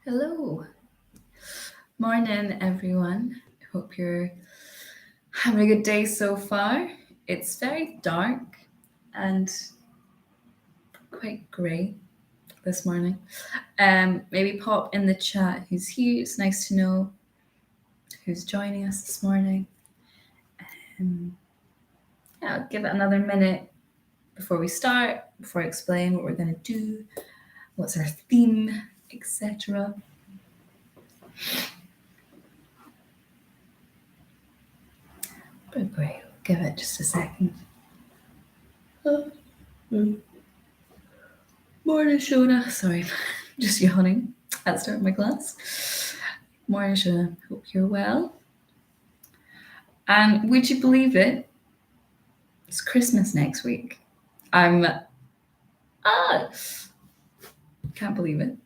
Hello. Morning, everyone. Hope you're having a good day so far. It's very dark and quite grey this morning. Maybe pop in the chat who's here. It's nice to know who's joining us this morning. Um, yeah, I'll give it another minute before we start, before I explain what we're going to do, what's our theme, etc. But great, give it just a second. Morning, Shona. Sorry, just yawning at the start of my class. Morning, Shona. Hope you're well. And would you believe it? It's Christmas next week. I'm can't believe it.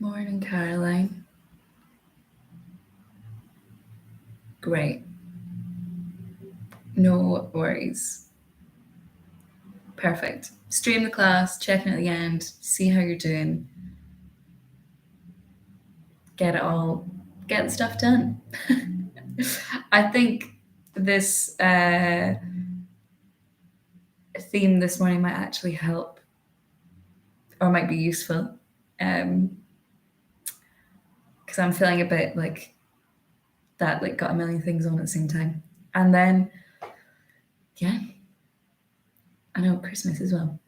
Morning, Caroline. Great. No worries. Perfect. Stream the class, checking at the end, see how you're doing. Get the stuff done. I think this theme this morning might actually help or might be useful because I'm feeling a bit like that, like got a million things on at the same time. And then, yeah, I know Christmas as well.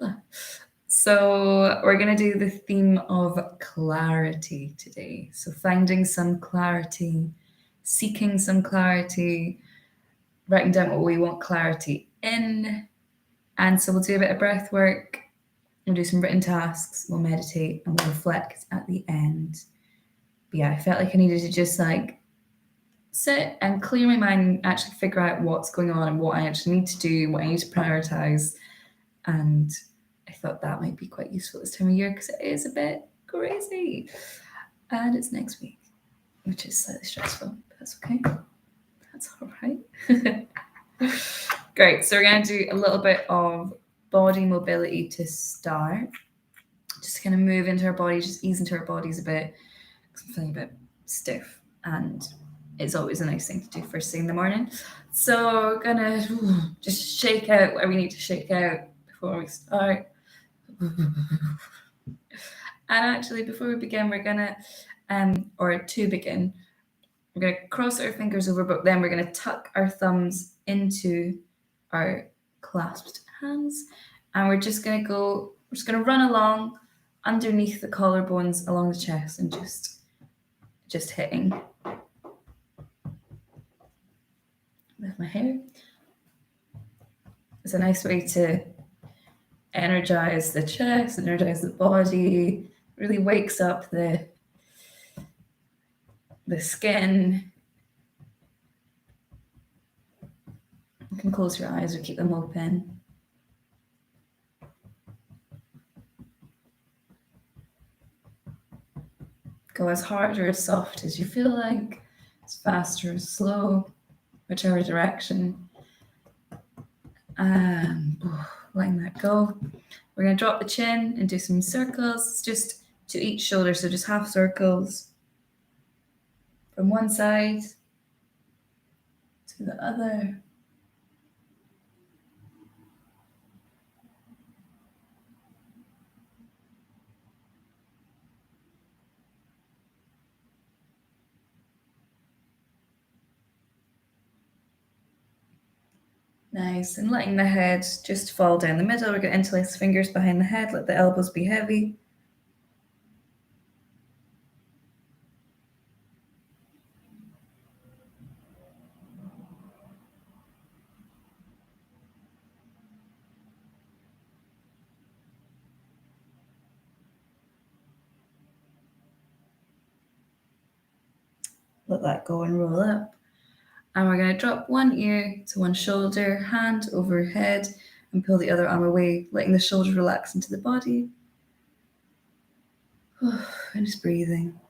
So we're going to do the theme of clarity today. So finding some clarity, seeking some clarity, writing down what we want clarity in. And so we'll do a bit of breath work. We'll do some written tasks. We'll meditate and we'll reflect at the end. But yeah, I felt like I needed to just like sit and clear my mind and actually figure out what's going on and what I actually need to do, what I need to prioritize. And I thought that might be quite useful this time of year because it is a bit crazy. And it's next week, which is slightly stressful. But that's okay. That's all right. Great. So we're going to do a little bit of body mobility to start. Just kind of move into our body, just ease into our bodies a bit. Because I'm feeling a bit stiff and it's always a nice thing to do first thing in the morning. So we're gonna just shake out whatever we need to shake out before we start. And actually, before we begin, we're gonna, or to begin, we're gonna cross our fingers over, but then we're gonna tuck our thumbs into our clasped hands, and we're just gonna run along underneath the collarbones along the chest and just hitting with my hair. It's a nice way to energize the chest, energize the body, really wakes up the skin. You can close your eyes or keep them open. Go as hard or as soft as you feel like, as fast or as slow, whichever direction. And letting that go. We're going to drop the chin and do some circles just to each shoulder. So just half circles from one side to the other. Nice. And letting the head just fall down the middle. We're going to interlace fingers behind the head. Let the elbows be heavy. Let that go and roll up. And we're going to drop one ear to one shoulder, hand over head, and pull the other arm away, letting the shoulder relax into the body. And just breathing.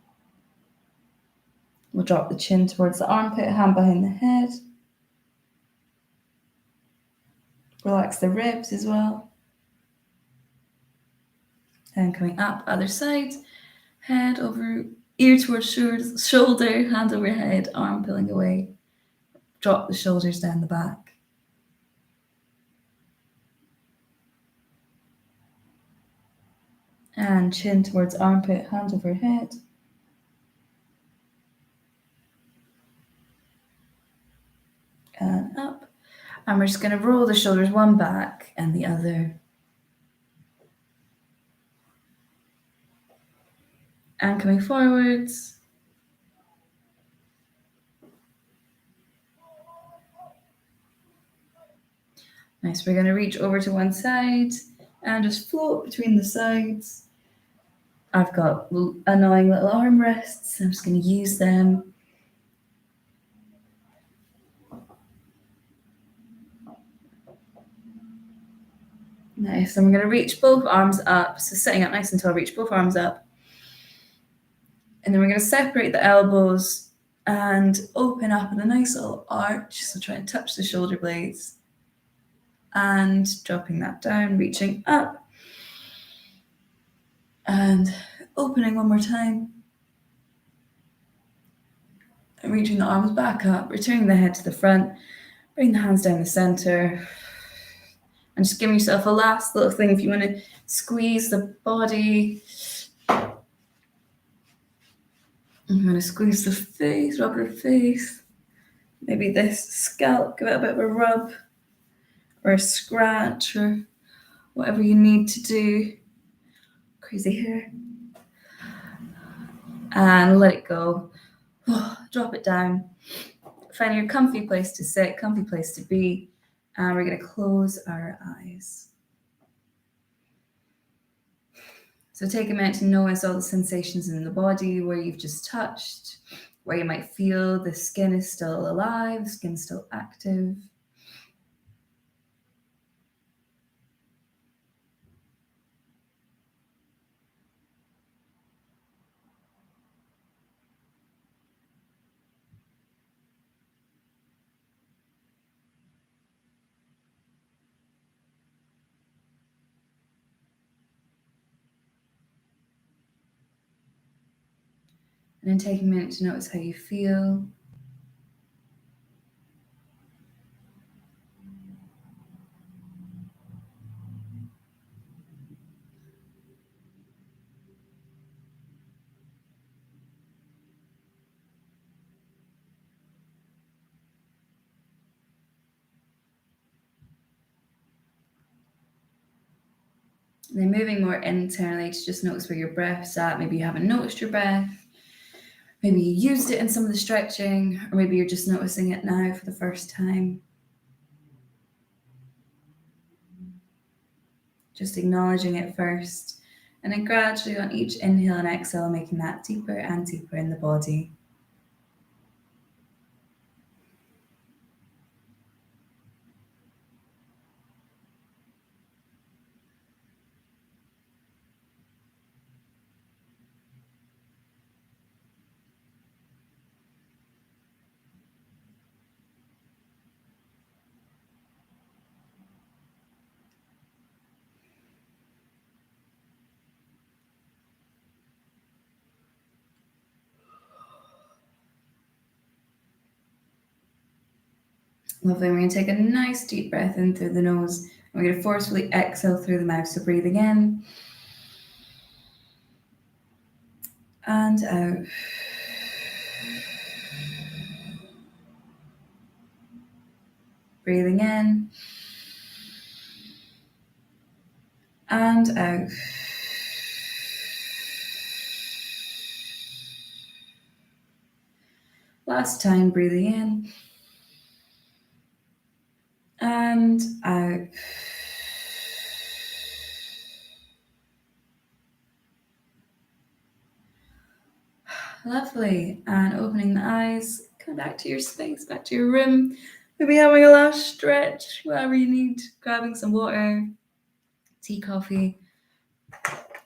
We'll drop the chin towards the armpit, hand behind the head. Relax the ribs as well. Then coming up, other side, head over, ear towards shoulder, hand over head, arm pulling away. Drop the shoulders down the back. And chin towards armpit, hand over head. And up. And we're just going to roll the shoulders one back and the other. And coming forwards. Nice, we're going to reach over to one side and just float between the sides. I've got annoying little arm rests. I'm just going to use them. Nice, and we're going to reach both arms up. So sitting up nice and tall, reach both arms up. And then we're going to separate the elbows and open up in a nice little arch. So try and touch the shoulder blades. And dropping that down, reaching up. And opening one more time. And reaching the arms back up, returning the head to the front. Bring the hands down the center. And just giving yourself a last little thing if you want to squeeze the body. I'm going to squeeze the face, rub your face. Maybe this scalp, give it a bit of a rub or a scratch or whatever you need to do. Crazy hair. And let it go. Drop it down. Find your comfy place to sit, comfy place to be. And we're going to close our eyes. So take a minute to notice all the sensations in the body where you've just touched, where you might feel the skin is still alive, the skin's still active. And then take a minute to notice how you feel. And then moving more internally to just notice where your breath's at. Maybe you haven't noticed your breath. Maybe you used it in some of the stretching, or maybe you're just noticing it now for the first time. Just acknowledging it first. And then gradually on each inhale and exhale, making that deeper and deeper in the body. Lovely. We're going to take a nice deep breath in through the nose. We're going to forcefully exhale through the mouth. So breathing in and out. Breathing in and out. Last time, breathing in and out. Lovely. And opening the eyes, come back to your space, back to your room. Maybe having a last stretch, whatever you need, grabbing some water, tea, coffee,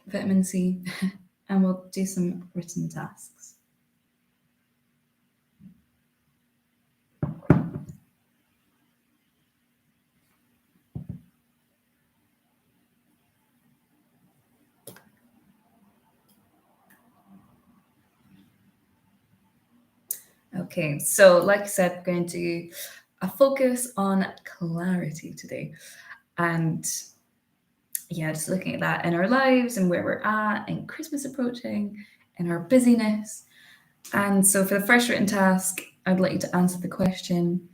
vitamin C, and we'll do some written tasks. Okay, so like I said, we're going to do a focus on clarity today. And yeah, just looking at that in our lives and where we're at, and Christmas approaching, and our busyness. And so for the first written task, I'd like you to answer the question,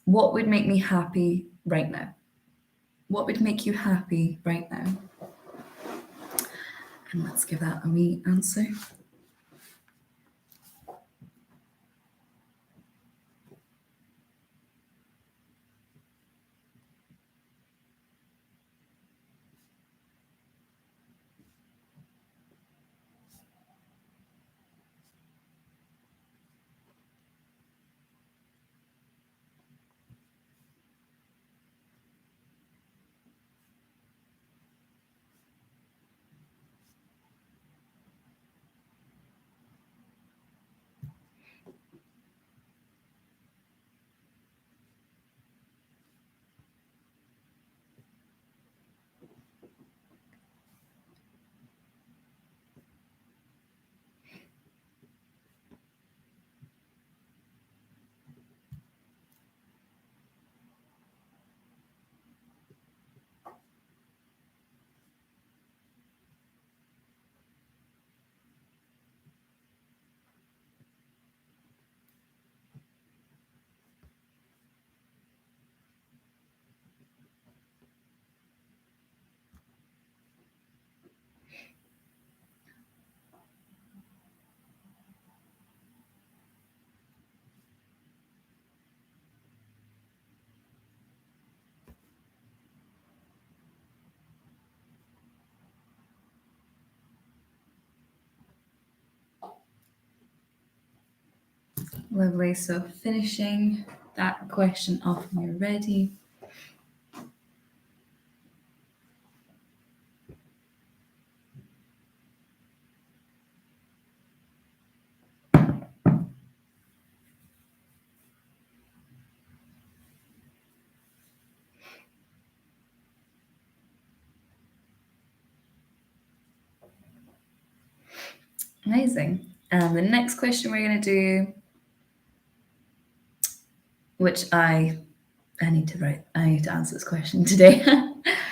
what would make me happy right now? What would make you happy right now? And let's give that a wee answer. Lovely. So finishing that question off when you're ready. Amazing. And the next question we're going to do, which I need to answer this question today.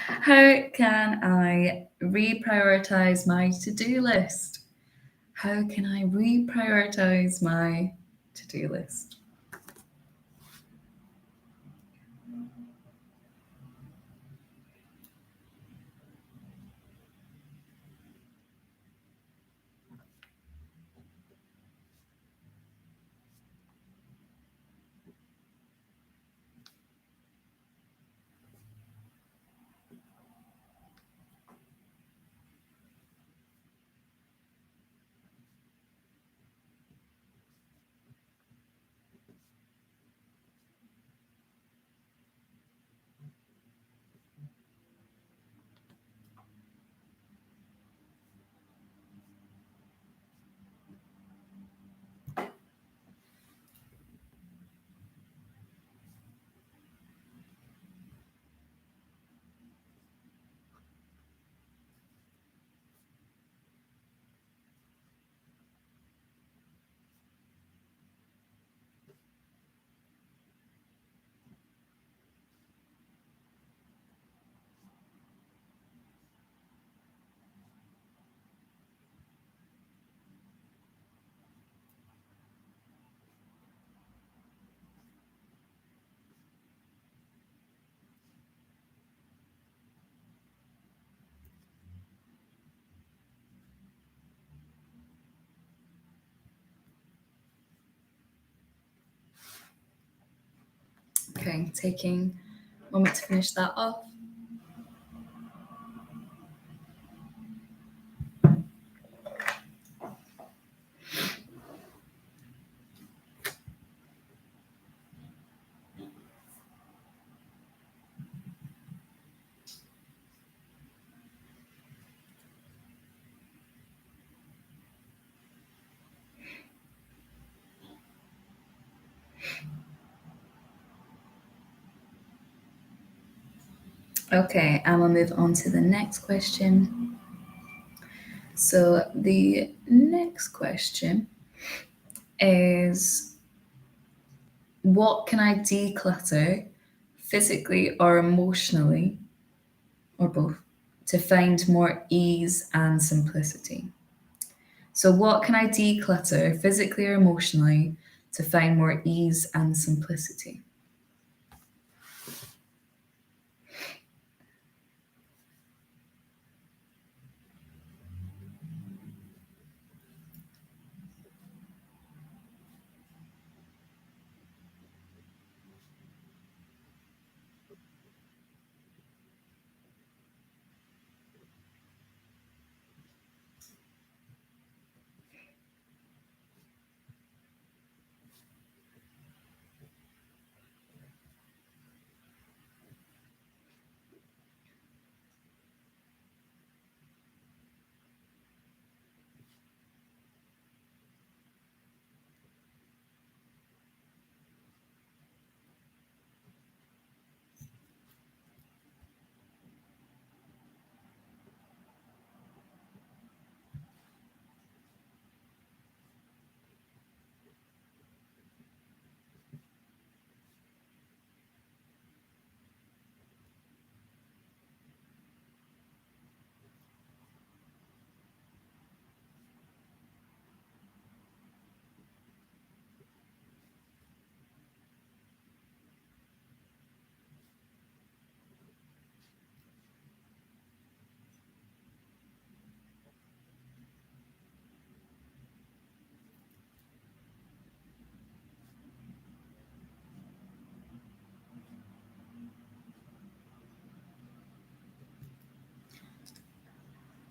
How can I reprioritize my to-do list? How can I reprioritize my to-do list? Okay, taking a moment to finish that off. Okay, and we'll move on to the next question. So the next question is, what can I declutter physically or emotionally, or both, to find more ease and simplicity? So, what can I declutter physically or emotionally to find more ease and simplicity?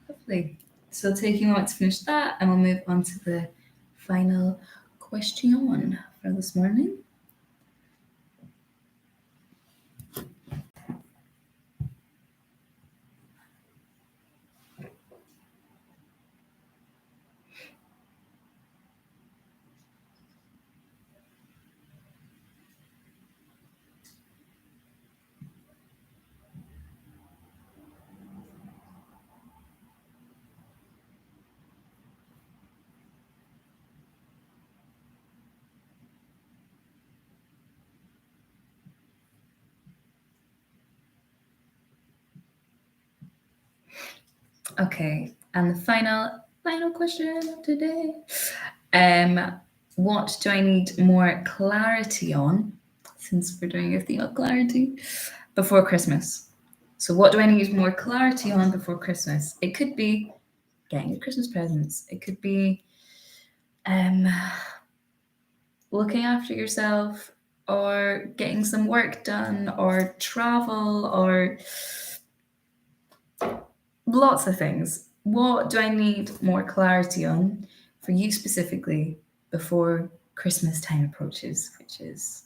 Lovely. So, taking a moment to finish that, and we'll move on to the final question for this morning. Okay, and the final question of today. What do I need more clarity on? Since we're doing a theme of clarity before Christmas. So, what do I need more clarity on before Christmas? It could be getting your Christmas presents. It could be um, looking after yourself, or getting some work done, or travel, or lots of things. What do I need more clarity on for you specifically before Christmas time approaches, which is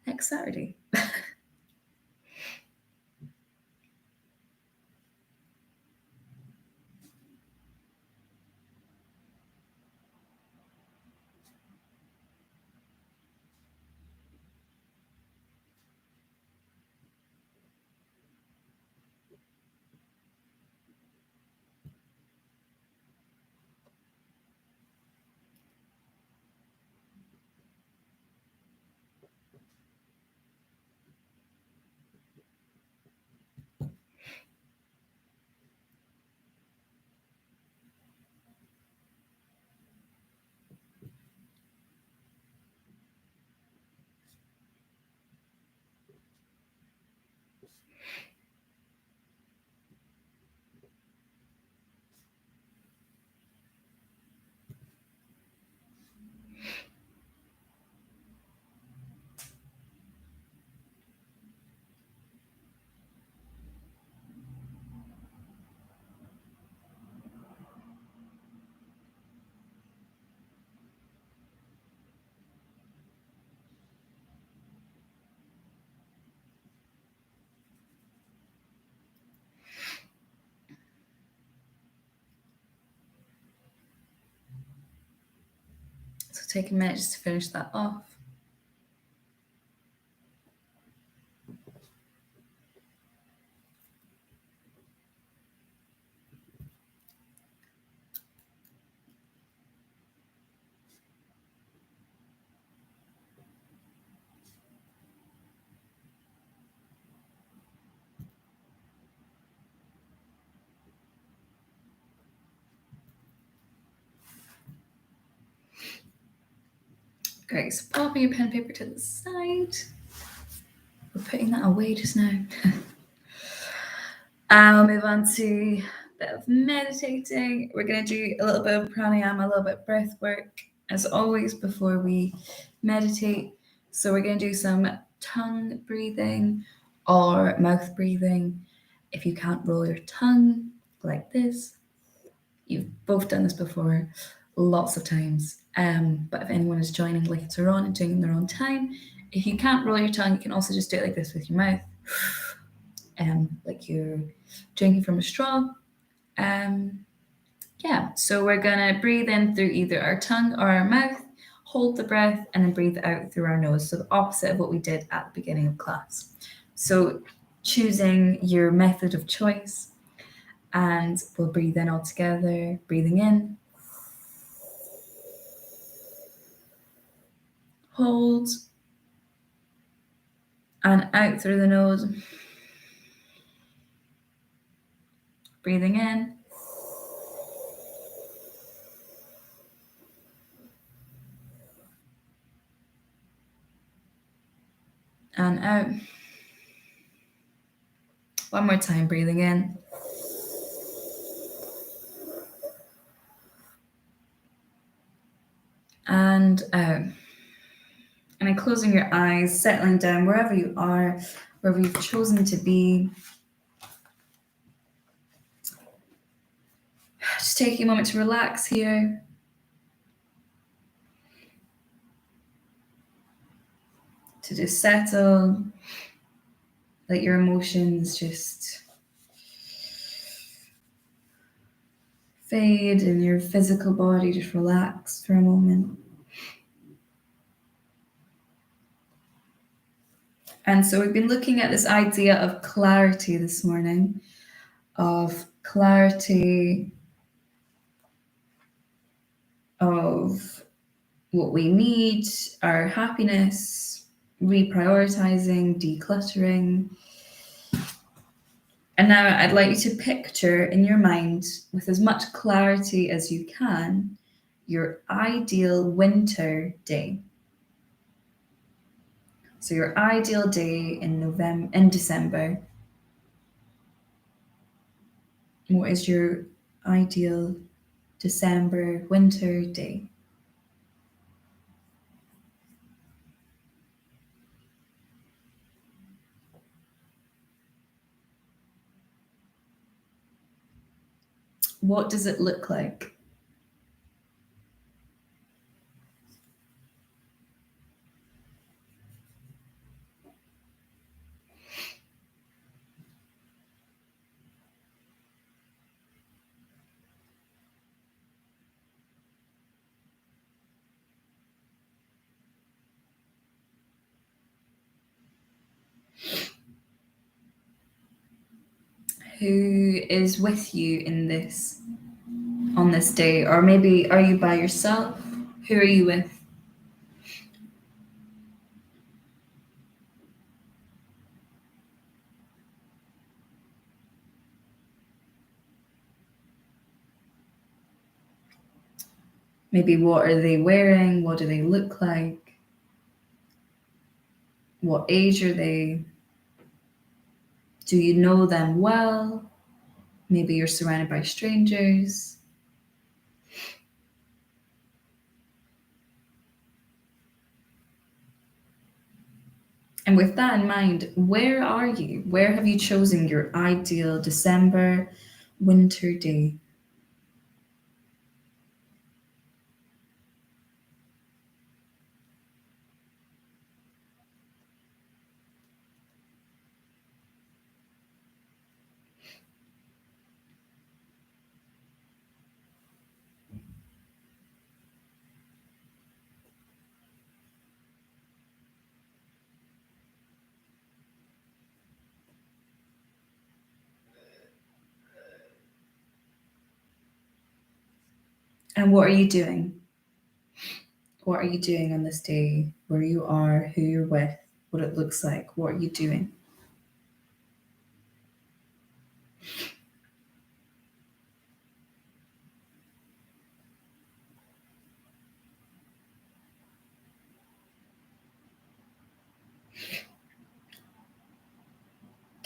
next Saturday? So take a minute just to finish that off. Great, so popping your pen and paper to the side. We're putting that away just now. I'll move on to a bit of meditating. We're going to do a little bit of pranayama, a little bit of breath work, as always, before we meditate. So we're going to do some tongue breathing or mouth breathing. If you can't roll your tongue like this, you've both done this before lots of times. But if anyone is joining later on and doing it in their own time, if you can't roll your tongue, you can also just do it like this with your mouth. Like you're drinking from a straw. So we're gonna breathe in through either our tongue or our mouth, hold the breath, and then breathe out through our nose. So the opposite of what we did at the beginning of class. So choosing your method of choice, and we'll breathe in all together, breathing in, hold, and out through the nose, breathing in, and out. One more time, breathing in, and out. And then closing your eyes, settling down wherever you are, wherever you've chosen to be. Just taking a moment to relax here. To just settle, let your emotions just fade and your physical body just relax for a moment. And so we've been looking at this idea of clarity this morning, of clarity of what we need, our happiness, reprioritizing, decluttering. And now I'd like you to picture in your mind, with as much clarity as you can, your ideal winter day. So your ideal day in December. What is your ideal December winter day? What does it look like? Who is with you in this on this day? Or maybe are you by yourself? Who are you with? Maybe what are they wearing? What do they look like? What age are they? Do you know them well? Maybe you're surrounded by strangers. And with that in mind, where are you? Where have you chosen your ideal December winter day? And what are you doing? What are you doing on this day? Where you are, who you're with, what it looks like? What are you doing?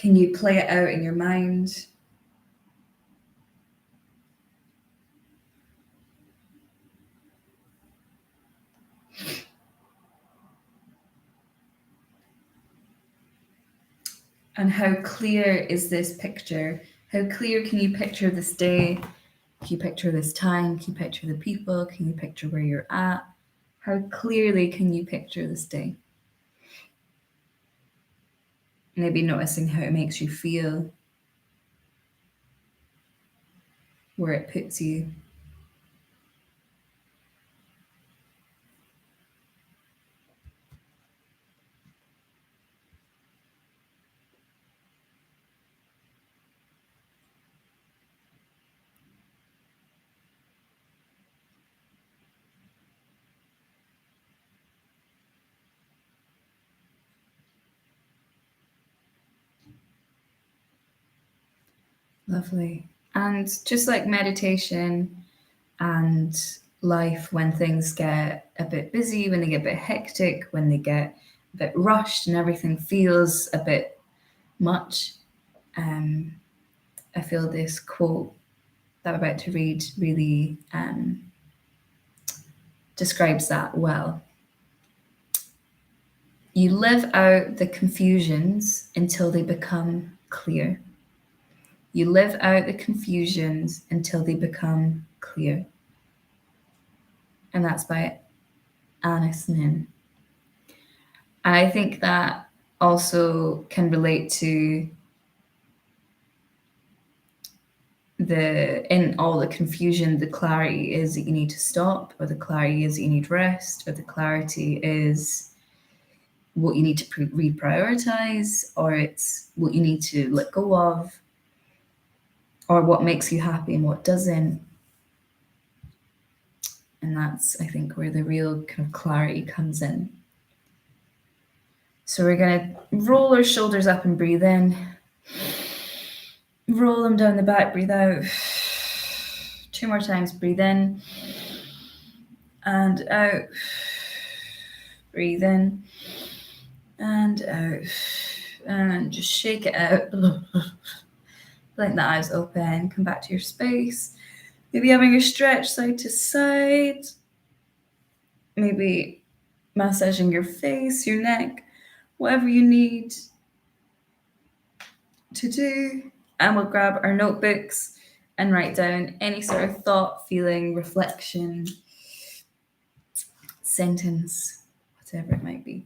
Can you play it out in your mind? And how clear is this picture? How clear can you picture this day? Can you picture this time? Can you picture the people? Can you picture where you're at? How clearly can you picture this day? Maybe noticing how it makes you feel, where it puts you. Lovely. And just like meditation and life, when things get a bit busy, when they get a bit hectic, when they get a bit rushed and everything feels a bit much, I feel this quote that I'm about to read really describes that well. You live out the confusions until they become clear. You live out the confusions until they become clear. And that's by Anis Nin. And I think that also can relate to in all the confusion, the clarity is that you need to stop, or the clarity is that you need rest, or the clarity is what you need to reprioritize, or it's what you need to let go of, or what makes you happy and what doesn't. And that's, I think, where the real kind of clarity comes in. So we're going to roll our shoulders up and breathe in. Roll them down the back, breathe out. 2 more times, breathe in and out. Breathe in and out. And just shake it out. Let the eyes open. Come back to your space. Maybe having a stretch side to side. Maybe massaging your face, your neck, whatever you need to do. And we'll grab our notebooks and write down any sort of thought, feeling, reflection, sentence, whatever it might be.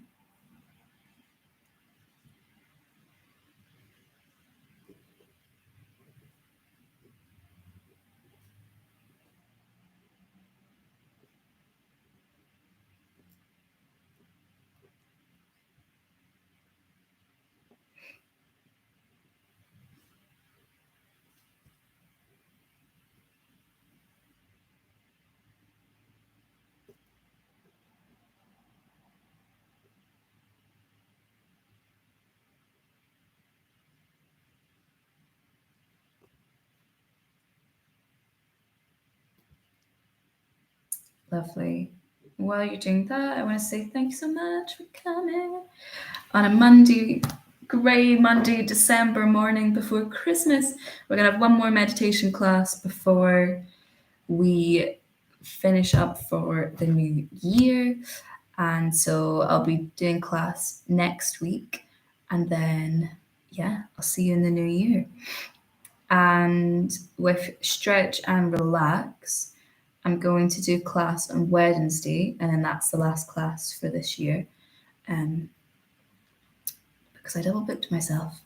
Lovely. While you're doing that, I want to say thank you so much for coming on a Monday, grey Monday, December morning before Christmas. We're going to have one more meditation class before we finish up for the new year. And so I'll be doing class next week. And then, yeah, I'll see you in the new year. And with Stretch and Relax, I'm going to do class on Wednesday, and then that's the last class for this year, because I double booked myself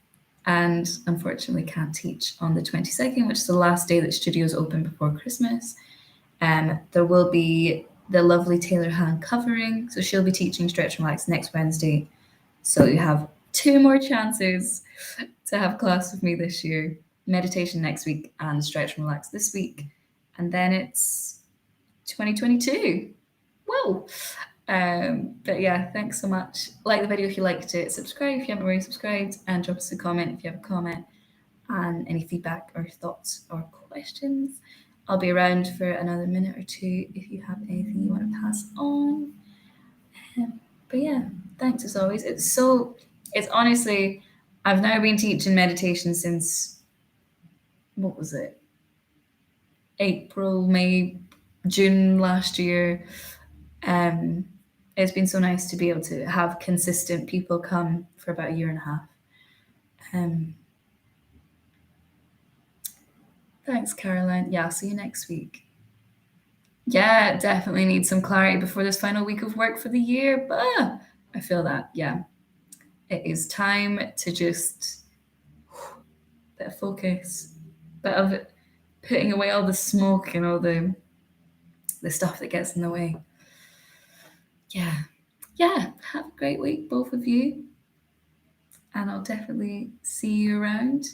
and unfortunately can't teach on the 22nd, which is the last day that studios open before Christmas. There will be the lovely Taylor Han covering, so she'll be teaching Stretch and Relax next Wednesday. So you have 2 more chances to have class with me this year. Meditation next week and Stretch and Relax this week. And then it's 2022. Whoa! But yeah, thanks so much. Like the video if you liked it, subscribe if you haven't already subscribed, and drop us a comment if you have a comment, and any feedback or thoughts or questions. I'll be around for another minute or 2 if you have anything you want to pass on. But yeah, thanks as always. It's honestly, I've now been teaching meditation since, what was it? April, May, June last year. Um, it's been so nice to be able to have consistent people come for about a year and a half. Thanks, Caroline. Yeah, I'll see you next week. Yeah, definitely need some clarity before this final week of work for the year. But I feel that, yeah, it is time to just bit of focus, bit of putting away all the smoke and all the stuff that gets in the way. Yeah, yeah. Have a great week, both of you, and I'll definitely see you around.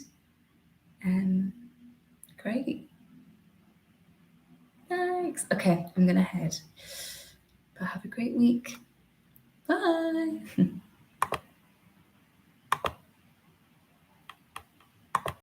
Great. Thanks. Okay, I'm gonna head. But have a great week. Bye.